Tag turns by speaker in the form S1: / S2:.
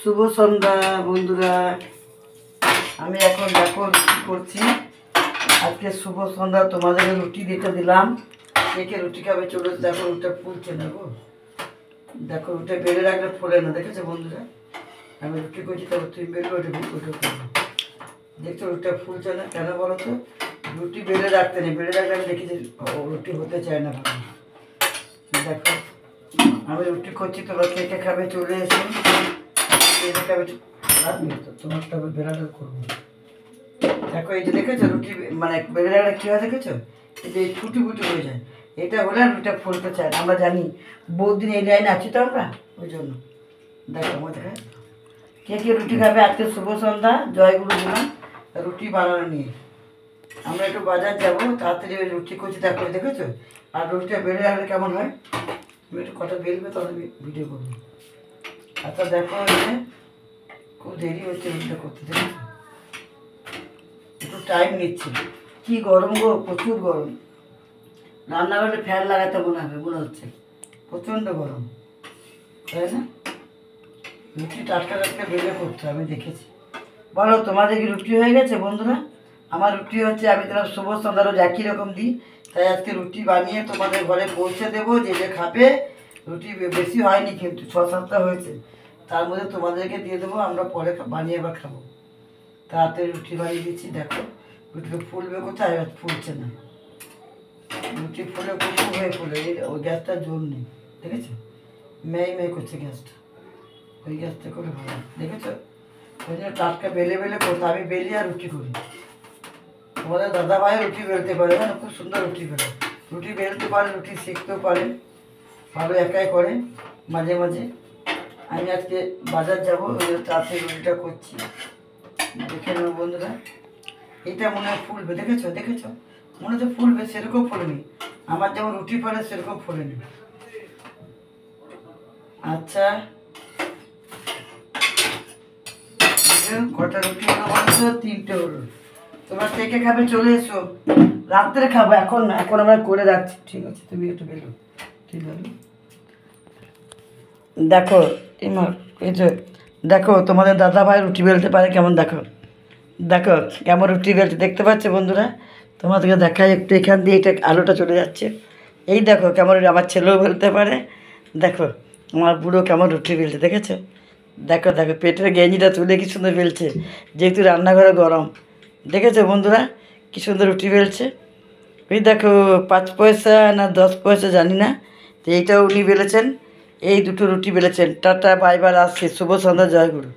S1: শুভ সন্ধ্যা বন্ধুরা। আমি এখন দেখো রুটি করছি। আজকে শুভ সন্ধ্যা। তোমাদের রুটি দিতে দিলাম। কে রুটি খাবে চলে। দেখো রুটিটা ফুলছে না গো। দেখো রুটি বেড়ে রাখলে ফোলে না, দেখেছো বন্ধুরা? আমি রুটি করছি, তারপর তুমি বেরো ওটা করবো। দেখছো রুটিটা ফুলছে না কেন বলো তো? রুটি বেড়ে রাখতে নেই, বেড়ে রাখলে আমি দেখি যে রুটি হতে চায় না ভালো। দেখো আমি রুটি করছি, তোমরা কে খাবে চলে এসে খাবে। তোমারটা বেড়াটা করবো। দেখো এই যে দেখেছো রুটি মানে বেড়ে রাখলে কী হয় দেখেছো? এই যে ফুটি ফুটি হয়ে যায়। এটা হলে রুটিটা ফুলতে চায় না। আমরা জানি, বহুত দিন এই লাইনে আছি তো আমরা, ওই জন্য। দেখো আমাদের কে রুটি খাবে আজকে শুভ সন্ধ্যা। জয়গুরু দিলাম রুটি বানানো নিয়ে। আমরা একটু বাজার যাবো, তাড়াতাড়ি ওই রুটি করছি। দেখো দেখেছো? আর রুটিটা বেড়ে রাখলে কেমন হয়? তুমি একটু কটা বেরবে তাহলে ভিডিও করবো। আচ্ছা দেখো খুব দেরি হচ্ছে রুটিটা করতে, দেখেছো? একটু টাইম নিচ্ছে। কি গরম গো, প্রচুর গরম। রান্নাঘরে ফ্যান লাগাতে মনে হচ্ছে প্রচণ্ড গরম, তাই না? রুটি টাটকা টাটকা বেলে করতে আমি দেখেছি। বলো তোমাদের কি রুটি হয়ে গেছে বন্ধুরা? আমার রুটি হচ্ছে। আমি তোমার শুভ সন্ধ্যা রোজ একই রকম দিই, তাই আজকে রুটি বানিয়ে তোমাদের ঘরে পৌঁছে দেবো। যে খাবে রুটি বেশি হয়নি, কিন্তু 6-7টা হয়েছে। তার মধ্যে তোমাদেরকে দিয়ে দেবো, আমরা পরে বানিয়ে আবার খাবো। তাড়াতাড়ি রুটি বানিয়ে দিচ্ছি। দেখো রুটিটা ফুলবে কোথায়? ফুলছে না। রুটি ফুলে কুকুর হয়ে ফুলে, ওই গ্যাসটার জোর নেই, দেখেছো? মেয়ে করছে গ্যাসটা। ওই গ্যাসটা করে ভালো, দেখেছো? ওই জন্য টাটকা বেলে বেলে করতে। আমি বেলি আর রুটি করি। তোমাদের দাদাভাই রুটি বেলতে পারে, হ্যাঁ খুব সুন্দর রুটি বেলে। রুটি বেলতে পারে, রুটি শিখতেও পারে, ভালো একাই করে মাঝে মাঝে। আমি আজকে বাজার যাবো, ওই জন্য তাড়াতাড়ি রুটিটা করছি। দেখে নেবো বন্ধুরা। এটা মনে হয় ফুলবে, দেখেছো? দেখেছো মনে হচ্ছে ফুলবে, সেরকম ফোলেনি। আমার যেমন রুটি ফলে সেরকম ফোলেনি। আচ্ছা কটা রুটি হলো বলছো? 3টে হলো। তোমরা কে খাবে চলে এসো। রাত্রে খাবো, এখন না, এখন আমরা করে রাখছি। ঠিক আছে তুমি একটু বেরো। ঠিক আছে দেখো এই যে দেখো তোমাদের দাদাভাই রুটি বেলতে পারে কেমন। দেখো দেখো কেমন রুটি বেলতে, দেখতে পাচ্ছে বন্ধুরা? তোমাদেরকে দেখায় একটু। এখান দিয়ে এটা আলোটা চলে যাচ্ছে। এই দেখো কেমন আমার ছেলেও বেলতে পারে। দেখো আমার বুড়ো কেমন রুটি বেলছে, দেখেছো? দেখো দেখো পেটের গেঞ্জিটা তুলে কি সুন্দর বেলছে, যেহেতু রান্নাঘরে গরম। দেখেছো বন্ধুরা কি সুন্দর রুটি বেলছে? ওই দেখো 5 পয়সা না 10 পয়সা জানি না, তো এইটাও উনি বেলেছেন। এই দুটো রুটি বেলেছেন। টাটা বাই বাই, আসছে। শুভ সন্ধ্যা, জয়গুরু।